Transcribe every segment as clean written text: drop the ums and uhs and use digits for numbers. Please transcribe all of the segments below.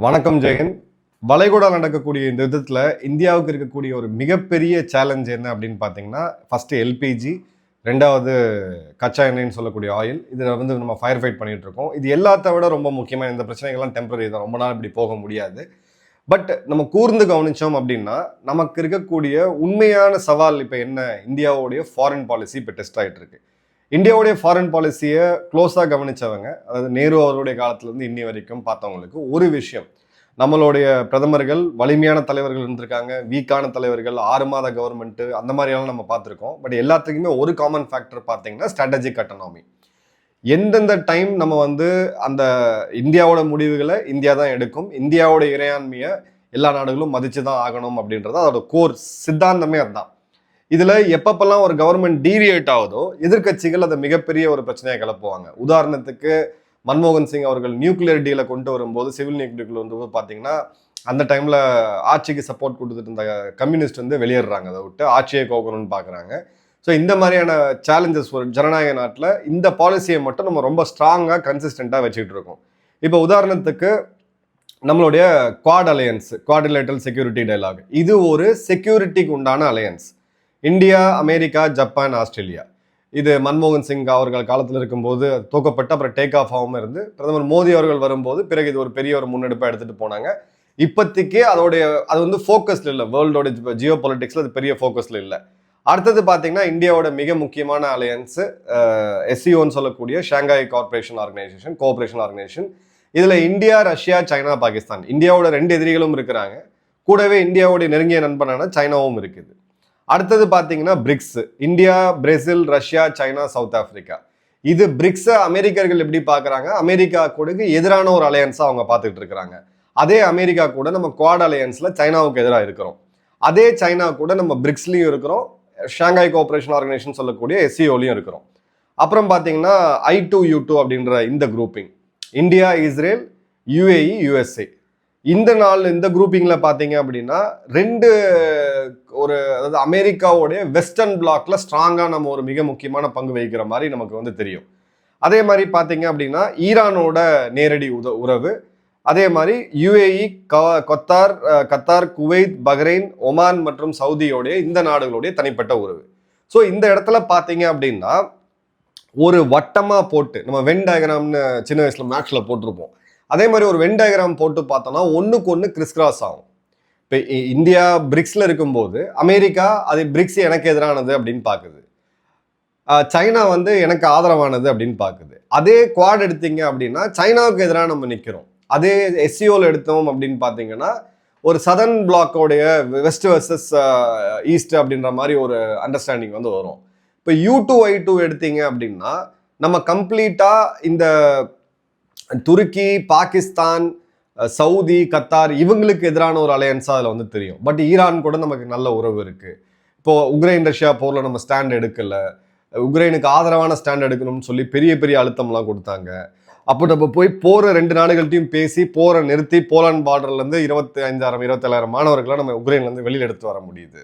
வணக்கம் ஜெயன். வளைகுடா நடக்கக்கூடிய இந்த விதத்தில் இந்தியாவுக்கு இருக்கக்கூடிய ஒரு மிகப்பெரிய சேலஞ்ச் என்ன அப்படின்னு பார்த்தீங்கன்னா, ஃபஸ்ட்டு எல்பிஜி, ரெண்டாவது கச்சா எண்ணெய்ன்னு சொல்லக்கூடிய ஆயில். இதில் நம்ம ஃபயர் ஃபைட் பண்ணிகிட்டு இருக்கோம். இது எல்லாத்த விட ரொம்ப முக்கியமான இந்த பிரச்சனைகள்லாம் டெம்பரரி தான், ரொம்ப நாள் இப்படி போக முடியாது. பட் நம்ம கூர்ந்து கவனித்தோம் அப்படின்னா நமக்கு இருக்கக்கூடிய உண்மையான சவால் இப்போ என்ன, இந்தியாவுடைய ஃபாரின் பாலிசி இப்போ டெஸ்ட் ஆகிட்டு இருக்கு. இந்தியாவுடைய ஃபாரின் பாலிசியை க்ளோஸாக கவனித்தவங்க, அதாவது நேரு அவருடைய காலத்துலேருந்து இன்னி வரைக்கும் பார்த்தவங்களுக்கு ஒரு விஷயம், நம்மளுடைய பிரதமர்கள் வலிமையான தலைவர்கள் இருந்திருக்காங்க, வீக்கான தலைவர்கள், 6 மாத கவர்மெண்ட்டு, அந்த மாதிரியெல்லாம் நம்ம பார்த்துருக்கோம். பட் எல்லாத்துக்குமே ஒரு காமன் ஃபேக்டர் பார்த்தீங்கன்னா ஸ்ட்ராட்டஜிக் அட்டானமி. எந்தெந்த டைம் நம்ம அந்த இந்தியாவோட முடிவுகளை இந்தியா தான் எடுக்கும், இந்தியாவோட இறையாண்மையை எல்லா நாடுகளும் மதித்து தான் ஆகணும் அப்படின்றது அதோட கோர் சித்தாந்தமே அதுதான். இதுல எப்பப்பெல்லாம் ஒரு கவர்மெண்ட் டீவியேட் ஆகுதோ எதிர்கட்சிகள் அதை மிகப்பெரிய ஒரு பிரச்சனையை கிளப்புவாங்க. உதாரணத்துக்கு மன்மோகன் சிங் அவர்கள் நியூக்ளியர் டீலை கொண்டு வரும்போது, சிவில் நியூக்ளியர் வரும்போது பார்த்தீங்கன்னா அந்த டைம்ல ஆட்சிக்கு சப்போர்ட் கொடுத்துட்டு இருந்த கம்யூனிஸ்ட் வெளியேறாங்க, அதை விட்டு ஆட்சியை கோக்கணும்னு பார்க்குறாங்க. ஸோ இந்த மாதிரியான சேலஞ்சஸ் ஒரு ஜனநாயக நாட்டில் இந்த பாலிசியை மட்டும் நம்ம ரொம்ப ஸ்ட்ராங்காக கன்சிஸ்டண்ட்டாக வச்சுக்கிட்டு இருக்கோம். இப்போ உதாரணத்துக்கு நம்மளுடைய quad alliance, quadrilateral security dialogue, இது ஒரு செக்யூரிட்டிக்கு உண்டான alliance. India, America, Japan, Australia. இது மன்மோகன் சிங் அவர்கள் காலத்தில் இருக்கும்போது தூக்கப்பட்டு அப்புறம் டேக் ஆஃப் ஆகாமல் இருந்து பிரதமர் மோடி அவர்கள் வரும்போது பிறகு இது ஒரு பெரிய ஒரு முன்னெடுப்பாக எடுத்துகிட்டு போனாங்க. இப்போதைக்கு அது ஃபோக்கஸில் இல்லை, வேர்ல்டோட ஜியோ பொலிட்டிக்ஸில் அது பெரிய ஃபோக்கஸில் இல்லை. அடுத்தது பார்த்தீங்கன்னா இந்தியாவோட மிக முக்கியமான அலையன்ஸு எஸ்சிஓன்னு சொல்லக்கூடிய ஷாங்காய் கோஆப்ரேஷன் ஆர்கனைசேஷன். இதில் இந்தியா, ரஷ்யா, சைனா, பாகிஸ்தான், இந்தியாவோட 2 எதிரிகளும் இருக்கிறாங்க. கூடவே இந்தியாவோடைய நெருங்கிய நண்பனான சைனாவும் இருக்குது. அடுத்தது பார்த்தீங்கன்னா BRICS, India, Brazil, Russia, China, south Africa. இது பிரிக்ஸை அமெரிக்கர்கள் எப்படி பார்க்குறாங்க, அமெரிக்கா கூட எதிரான ஒரு அலையன்ஸாக அவங்க பார்த்துட்டு இருக்கிறாங்க. அதே அமெரிக்கா கூட நம்ம குவாட் அலையன்ஸில் சைனாவுக்கு எதிராக இருக்கிறோம். அதே சைனா கூட நம்ம பிரிக்ஸ்லையும் இருக்கிறோம், ஷாங்காய் கோஆப்ரேஷன் ஆர்கனைசேஷன் சொல்லக்கூடிய எஸ்சிஓலையும் இருக்கிறோம். அப்புறம் பார்த்தீங்கன்னா I2U2 அப்படின்ற இந்த grouping, India, Israel, UAE, USA. இந்த குரூப்பிங்கில் பார்த்தீங்க அப்படின்னா அதாவது அமெரிக்காவோடைய வெஸ்டர்ன் பிளாக்ல ஸ்ட்ராங்காக நம்ம ஒரு மிக முக்கியமான பங்கு வகிக்கிற மாதிரி நமக்கு தெரியும். அதே மாதிரி பார்த்தீங்க அப்படின்னா ஈரானோட நேரடி உறவு, அதே மாதிரி UAE, Qatar, Kuwait, Bahrain, Oman மற்றும் சவுதியோடைய இந்த நாடுகளுடைய தனிப்பட்ட உறவு. ஸோ இந்த இடத்துல பார்த்தீங்க அப்படின்னா ஒரு வட்டமாக போட்டு, நம்ம வென் டயக்ராம்னு சின்ன வயசுல மேக்ஸில் போட்டிருப்போம், அதே மாதிரி ஒரு வென் டயக்ராம் போட்டு பார்த்தோம்னா ஒன்றுக்கு ஒன்று கிறிஸ்கிராஸ் ஆகும். இப்போ இந்தியா பிரிக்ஸில் இருக்கும்போது அமெரிக்கா அது பிரிக்ஸ் எனக்கு எதிரானது அப்படின்னு பார்க்குது, சைனா எனக்கு ஆதரவானது அப்படின்னு பார்க்குது. அதே குவாட் எடுத்தீங்க அப்படின்னா சைனாவுக்கு எதிராக நம்ம நிற்கிறோம். அதே எஸ்சிஓவில் எடுத்தோம் அப்படின்னு பார்த்தீங்கன்னா ஒரு சதர்ன் பிளாக்கோடைய வெஸ்ட் வர்சஸ் ஈஸ்ட் அப்படின்ற மாதிரி ஒரு அண்டர்ஸ்டாண்டிங் வரும். இப்போ U2I2 எடுத்தீங்க அப்படின்னா நம்ம கம்ப்ளீட்டாக இந்த துருக்கி, பாகிஸ்தான், சவுதி, கத்தார் இவங்களுக்கு எதிரான ஒரு அலையன்ஸாக அதில் தெரியும். பட் ஈரான் கூட நமக்கு நல்ல உறவு இருக்குது. இப்போது உக்ரைன் ரஷ்யா போரில் நம்ம ஸ்டாண்ட் எடுக்கலை, உக்ரைனுக்கு ஆதரவான ஸ்டாண்ட் எடுக்கணும்னு சொல்லி பெரிய பெரிய அழுத்தம்லாம் கொடுத்தாங்க. அப்போ நம்ம போய் போகிற 2 நாடுகள்ட்டையும் பேசி போரை நிறுத்தி போலாந்து பார்டர்லேருந்து 25,000-27,000 மாணவர்களாக நம்ம உக்ரைன்லேருந்து வெளியில் எடுத்து வர முடியுது.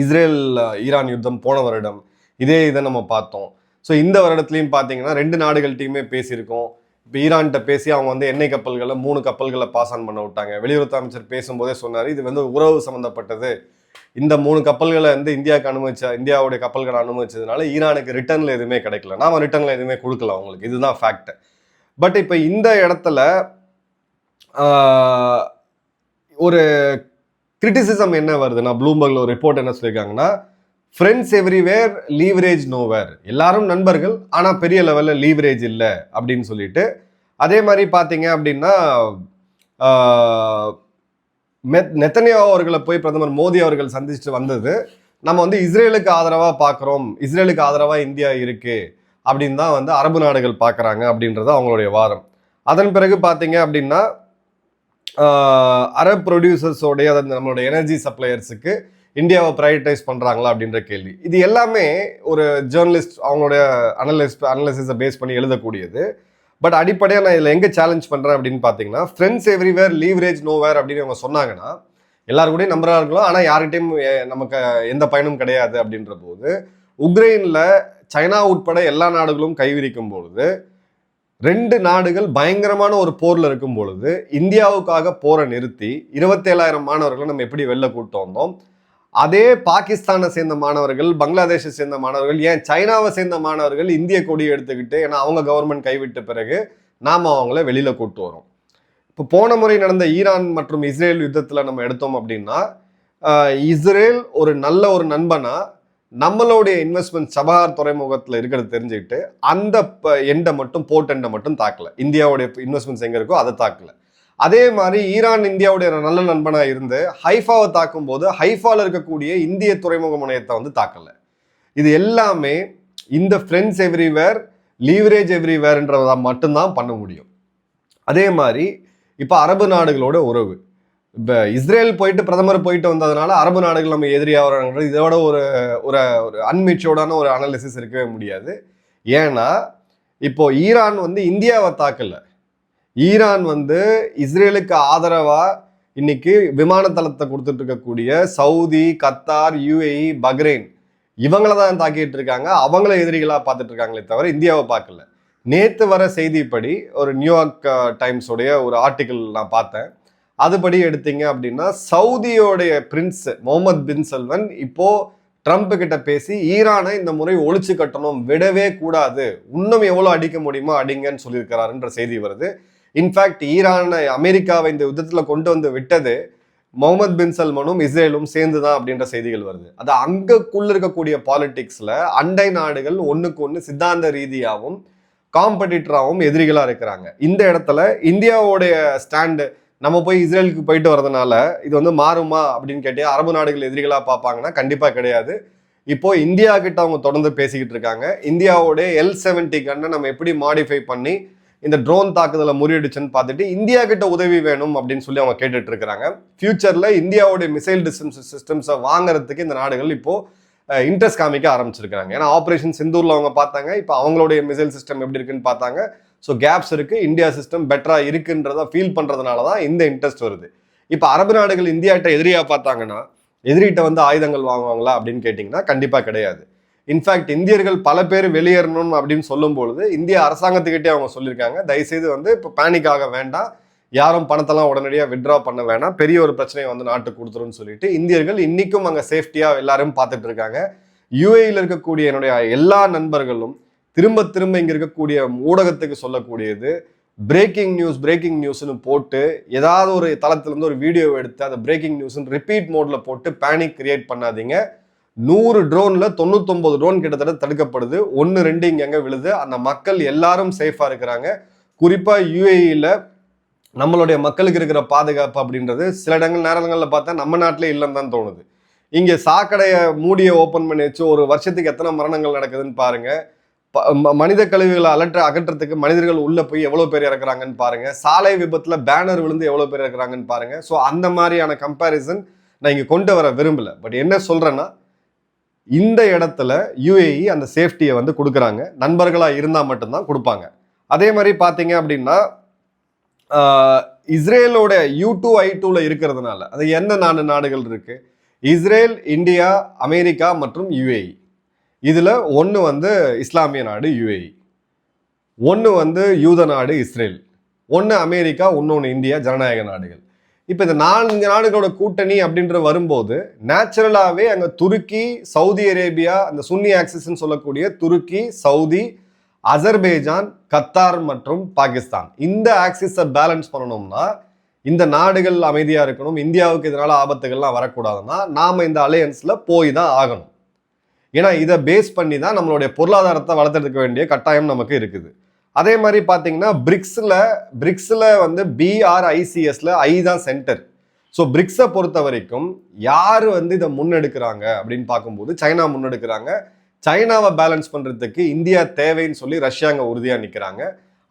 இஸ்ரேல் ஈரான் யுத்தம் போன வருடம் இதை நம்ம பார்த்தோம். ஸோ இந்த வருடத்துலையும் பார்த்தீங்கன்னா 2 நாடுகள்ட்டையுமே பேசியிருக்கோம். இப்போ ஈரான்கிட்ட பேசி அவங்க எண்ணெய் கப்பல்களை 3 கப்பல்களை பாஸ் ஆன் பண்ண விட்டாங்க. வெளியுறவு அமைச்சர் பேசும்போதே சொன்னார், இது உறவு சம்மந்தப்பட்டது, இந்த 3 கப்பல்களை இந்தியாவுடைய கப்பல்களை அனுமதிச்சதுனால ஈரானுக்கு ரிட்டர்னில் எதுவுமே கிடைக்கல, நாம ரிட்டர்னில் எதுவுமே கொடுக்கல அவங்களுக்கு, இதுதான் ஃபேக்ட். பட் இப்போ இந்த இடத்துல ஒரு கிரிட்டிசிசம் என்ன வருதுன்னா, ப்ளூம்பர்க்ல ஒரு ரிப்போர்ட் என்ன சொல்லியிருக்காங்கன்னா, ஃப்ரெண்ட்ஸ் எவ்ரிவேர், லீவரேஜ் நோவேர், எல்லாரும் நண்பர்கள் ஆனால் பெரிய லெவலில் லீவரேஜ் இல்லை அப்படின்னு சொல்லிட்டு. அதே மாதிரி பார்த்தீங்க அப்படின்னா நெத்தன்யாஹூ அவர்களை போய் பிரதமர் மோடி அவர்கள் சந்திச்சுட்டு வந்தது, நம்ம இஸ்ரேலுக்கு ஆதரவாக பார்க்குறோம், இஸ்ரேலுக்கு ஆதரவாக இந்தியா இருக்கு அப்படின்னு தான் அரபு நாடுகள் பார்க்குறாங்க அப்படின்றது அவங்களுடைய வாதம். அதன் பிறகு பார்த்தீங்க அப்படின்னா அரப் ப்ரொடியூசர்ஸோடைய, அதாவது நம்மளுடைய எனர்ஜி சப்ளையர்ஸுக்கு இந்தியாவை ப்ரைவேட்டைஸ் பண்ணுறாங்களா அப்படின்ற கேள்வி. இது எல்லாமே ஒரு ஜேர்னலிஸ்ட் அவங்களுடைய அனலிசிஸை பேஸ் பண்ணி எழுதக்கூடியது. பட் அடிப்படையாக நான் இதில் எங்கே சேலஞ்ச் பண்ணுறேன் அப்படின்னு பார்த்தீங்கன்னா, ஃப்ரெண்ட்ஸ் எவ்ரிவேர், லீவரேஜ் நோவேர் அப்படின்னு அவங்க சொன்னாங்கன்னா எல்லாரும் கூடயும் நம்பராக இருக்கலாம், ஆனால் யார்கிட்டையும் நமக்கு எந்த பயனும் கிடையாது அப்படின்ற போது, உக்ரைனில் சைனா உட்பட எல்லா நாடுகளும் கைவிரிக்கும் பொழுது 2 நாடுகள் பயங்கரமான ஒரு போர்ல இருக்கும் பொழுது இந்தியாவுக்காக போரை நிறுத்தி 27,000 மாணவர்களை நம்ம எப்படி வெளில கூட்டு வந்தோம், அதே பாகிஸ்தானை சேர்ந்த மாணவர்கள், பங்களாதேஷை சேர்ந்த மாணவர்கள், ஏன் சைனாவை சேர்ந்த மாணவர்கள் இந்திய கொடியை எடுத்துக்கிட்டு, ஏன்னா அவங்க கவர்மெண்ட் கைவிட்ட பிறகு நாம அவங்கள வெளியில கூட்டு வரோம். இப்போ போன முறை நடந்த ஈரான் மற்றும் இஸ்ரேல் யுத்தத்துல நம்ம எடுத்தோம் அப்படின்னா, இஸ்ரேல் ஒரு நல்ல ஒரு நண்பனா நம்மளுடைய இன்வெஸ்ட்மெண்ட் சபஹார் துறைமுகத்தில் இருக்கிறது தெரிஞ்சுக்கிட்டு அந்த எண்டை மட்டும் போர்ட் எண்டை மட்டும் தாக்கல. இந்தியாவுடைய இன்வெஸ்ட்மெண்ட்ஸ் எங்க இருக்கோ அதை தாக்கல. அதே மாதிரி ஈரான் இந்தியாவுடைய நல்ல நண்பனா இருந்து ஹைஃபாவை தாக்கும் போது ஹைஃபால இருக்கக்கூடிய இந்திய துறைமுக முனையத்தை வந்து தாக்கல. இது எல்லாமே இந்த ஃப்ரெண்ட்ஸ் எவ்ரிவேர் லீவரேஜ் எவ்ரிவேர்ன்றதை மட்டும்தான் பண்ண முடியும். அதே மாதிரி இப்போ அரபு நாடுகளோட உறவு, இப்போ இஸ்ரேல் போயிட்டு பிரதமர் போயிட்டு வந்ததுனால அரபு நாடுகள் நம்ம எதிரியாகிறாங்கிறது இதோட ஒரு ஒரு ஒரு அன்மெச்சூர்டான ஒரு அனாலிசிஸ் இருக்கவே முடியாது. ஏன்னா இப்போ ஈரான் வந்து இந்தியாவை தாக்கல, ஈரான் வந்து இஸ்ரேலுக்கு ஆதரவா இன்னைக்கு விமான தளத்தை கொடுத்துட்டு இருக்கக்கூடிய சவுதி, கத்தார், யுஏஇ, பஹ்ரைன் இவங்கள தான் தாக்கிட்டு இருக்காங்க. அவங்கள எதிரிகளா பார்த்துட்டு இருக்காங்களே தவிர இந்தியாவை பார்க்கல. நேத்து வர செய்திப்படி ஒரு நியூயார்க் டைம்ஸோடைய ஒரு ஆர்டிக்கிள் நான் பார்த்தேன். அதுபடி எடுத்தீங்க அப்படின்னா சவுதியோடைய பிரின்ஸ் முகமது பின் சல்மன் இப்போ ட்ரம்ப் கிட்ட பேசி ஈரானை இந்த முறை ஒழிச்சு கட்டணும், விடவே கூடாது, இன்னும் எவ்வளவு அடிக்க முடியுமோ அடிங்கன்னு சொல்லியிருக்கிறாருன்ற செய்தி வருது. இன்ஃபேக்ட் ஈரானை அமெரிக்காவை இந்த யுத்தத்துல கொண்டு வந்து விட்டது முகமது பின் சல்மனும் இஸ்ரேலும் சேர்ந்துதான் அப்படின்ற செய்திகள் வருது. அது அங்கக்குள்ள இருக்கக்கூடிய பாலிடிக்ஸ்ல அண்டை நாடுகள் ஒண்ணுக்கு ஒண்ணு சித்தாந்த ரீதியாகவும் காம்படிட்டராகவும் எதிரிகளா இருக்கிறாங்க. இந்த இடத்துல இந்தியாவுடைய ஸ்டாண்டு நம்ம போய் இஸ்ரேலுக்கு போயிட்டு வரதுனால இது வந்து மாறுமா அப்படின்னு கேட்டியா அரபு நாடுகள் எதிரிகளா பார்ப்பாங்கன்னா கண்டிப்பா கிடையாது. இப்போ இந்தியா கிட்ட அவங்க தொடர்ந்து பேசிக்கிட்டு இருக்காங்க. இந்தியாவுடைய L-70 கண்ணை நம்ம எப்படி மாடிஃபை பண்ணி இந்த ட்ரோன் தாக்குதலை முறியடிச்சுன்னு பார்த்துட்டு இந்தியா கிட்ட உதவி வேணும் அப்படின்னு சொல்லி அவங்க கேட்டுட்டு இருக்கிறாங்க. ஃபியூச்சர்ல இந்தியாவுடைய மிசைல் டிஸ்டன்ஸ் சிஸ்டம்ஸை வாங்குறதுக்கு இந்த நாடுகள் இப்போ இன்ட்ரெஸ்ட் காமிக்க ஆரம்பிச்சிருக்காங்க. ஏன்னா ஆப்ரேஷன் சிந்தூர்ல அவங்க பார்த்தாங்க, இப்போ அவங்களுடைய மிசைல் சிஸ்டம் எப்படி இருக்குன்னு பார்த்தாங்க. ஸோ கேப்ஸ் இருக்கு, இந்தியா சிஸ்டம் பெட்டரா இருக்குன்றத ஃபீல் பண்றதுனால தான் இந்த இன்ட்ரெஸ்ட் வருது. இப்போ அரபு நாடுகள் இந்தியாட்ட எதிரியா பார்த்தாங்கன்னா எதிரிட்ட வந்து ஆயுதங்கள் வாங்குவாங்களா அப்படின்னு கேட்டிங்கன்னா கண்டிப்பா கிடையாது. இன்ஃபேக்ட் இந்தியர்கள் பல பேர் வெளியேறணும் அப்படின்னு சொல்லும் பொழுது இந்திய அரசாங்கத்துக்கிட்டே அவங்க சொல்லியிருக்காங்க, தயவுசெய்து வந்து இப்போ பேனிக் ஆக வேண்டாம், யாரும் பணத்தெல்லாம் உடனடியாக வித்ட்ரா பண்ண வேணாம், பெரிய ஒரு பிரச்சனையை வந்து நாட்டுக்கு கொடுத்துருன்னு சொல்லிட்டு இந்தியர்கள் இன்னைக்கும் அங்கே சேஃப்டியா எல்லாரும் பார்த்துட்டு இருக்காங்க. யுஏஇல இருக்கக்கூடிய என்னுடைய எல்லா நண்பர்களும் திரும்ப திரும்ப இங்க இருக்கக்கூடிய ஊடகத்துக்கு சொல்லக்கூடியது பிரேக்கிங் நியூஸ்னு போட்டு ஏதாவது ஒரு தளத்திலிருந்து ஒரு வீடியோ எடுத்து அதை பிரேக்கிங் நியூஸ்னு ரிப்பீட் மோட்ல போட்டு பேனிக் கிரியேட் பண்ணாதீங்க. 100 ட்ரோன்ல 99 ட்ரோன் கிட்டத்தட்ட தடுக்கப்படுது, 1-2 இங்க விழுது. அந்த மக்கள் எல்லாரும் சேஃபா இருக்கிறாங்க. குறிப்பா யுஏஇல நம்மளுடைய மக்களுக்கு இருக்கிற பாதுகாப்பு அப்படின்றது சில நேரங்கள்ல பார்த்தா நம்ம நாட்டிலே இல்லைன்னு தான் தோணுது. இங்க சாக்கடையை மூடிய ஓபன் பண்ணி வச்சு ஒரு வருஷத்துக்கு எத்தனை மரணங்கள் நடக்குதுன்னு பாருங்க. மனித கழிவுகளை அகற்றத்துக்கு மனிதர்கள் உள்ள போய் எவ்வளவு பேர் இறக்குறாங்கன்னு பாருங்க. சாலை விபத்துல பேனர் விழுந்து எவ்வளவு பேர் இறக்குறாங்கன்னு பாருங்க. ஸோ அந்த மாதிரியான கம்பேரிசன் நான் இங்க கொண்டு வர விரும்பல. பட் என்ன சொல்றேன்னா இந்த இடத்துல யுஏஇ அந்த சேஃப்டியை வந்து கொடுக்குறாங்க, நண்பர்களா இருந்தா மட்டும்தான் கொடுப்பாங்க. அதே மாதிரி பாத்தீங்க அப்படின்னா இஸ்ரேலோட U2 I2ல இருக்கிறதுனால அது என்ன 4 நாடுகள் இருக்கு, இஸ்ரேல், இந்தியா, அமெரிக்கா மற்றும் யுஏஇ. இதுல ஒன்று வந்து இஸ்லாமிய நாடு யுஏஇ, ஒன்று வந்து யூத நாடு இஸ்ரேல், ஒன்று அமெரிக்கா, இன்னொன்று இந்தியா, ஜனநாயக நாடுகள். இப்போ இந்த 4 நாடுகளோட கூட்டணி அப்படின்ற வரும்போது நேச்சுரலாகவே அங்கே துருக்கி, சவுதி அரேபியா, அந்த சுன்னி ஆக்சிஸ்ன்னு சொல்லக்கூடிய துருக்கி, சவுதி, அசர்பைஜான், கத்தார் மற்றும் பாகிஸ்தான், இந்த ஆக்சிஸை பேலன்ஸ் பண்ணணும்னா இந்த நாடுகள் அமைதியா இருக்கணும், இந்தியாவுக்கு இதனால ஆபத்துகள்லாம் வரக்கூடாதுன்னா நாம இந்த அலையன்ஸ்ல போய் தான் ஆகணும். ஏன்னா இதை பேஸ் பண்ணி தான் நம்மளுடைய பொருளாதாரத்தை வளர்த்தெடுக்க வேண்டிய கட்டாயம் நமக்கு இருக்குது. அதே மாதிரி பார்த்தீங்கன்னா பிரிக்ஸ்ல வந்து BRICSல ஐ தான் சென்டர். ஸோ பிரிக்ஸை பொறுத்த வரைக்கும் யார் வந்து இதை முன்னெடுக்கிறாங்க அப்படின்னு பார்க்கும்போது சைனா முன்னெடுக்கிறாங்க. சைனாவை பேலன்ஸ் பண்றதுக்கு இந்தியா தேவைன்னு சொல்லி ரஷ்யா அங்கே உறுதியாக நிற்கிறாங்க.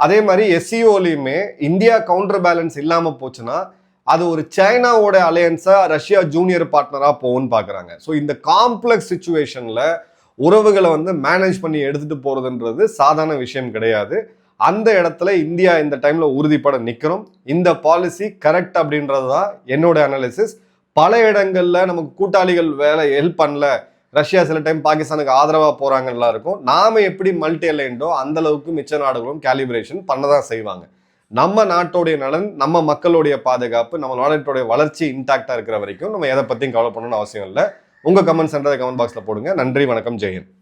அதே மாதிரி SCOலையுமே இந்தியா கவுண்டர் பேலன்ஸ் இல்லாமல் போச்சுன்னா அது ஒரு சைனாவோட அலையன்ஸா ரஷ்யா ஜூனியர் பார்ட்னரா போகும்னு பாக்குறாங்க. ஸோ இந்த காம்ப்ளெக்ஸ் சிச்சுவேஷன்ல உறவுகளை வந்து மேனேஜ் பண்ணி எடுத்துட்டு போறதுன்றது சாதாரண விஷயம் கிடையாது. அந்த இடத்துல இந்தியா இந்த டைம்ல உறுதிப்பட நிக்கிறோம். இந்த பாலிசி கரெக்ட் அப்படின்றது தான் என்னோட அனாலிசிஸ். பல இடங்கள்ல நமக்கு கூட்டாளிகள் வேலை ஹெல்ப் பண்ணல, ரஷ்யா சில டைம் பாகிஸ்தானுக்கு ஆதரவா போறாங்கலாம் இருக்கும். நாம எப்படி மல்டி அலைன்டோ அந்த அளவுக்கு மிச்ச நாடுகளும் கேலிபிரேஷன் பண்ணதான் செய்வாங்க. நம்ம நாட்டோடைய நலன், நம்ம மக்களுடைய பாதுகாப்பு, நம்ம நாட்டோடைய வளர்ச்சி இன்டாக்டா இருக்கிற வரைக்கும் நம்ம எதை பத்தியும் கவலை பண்ணணும்னு அவசியம் இல்லை. உங்க கமெண்ட்ஸ் கமெண்ட் பாக்ஸ்ல போடுங்க. நன்றி, வணக்கம், ஜெயன்.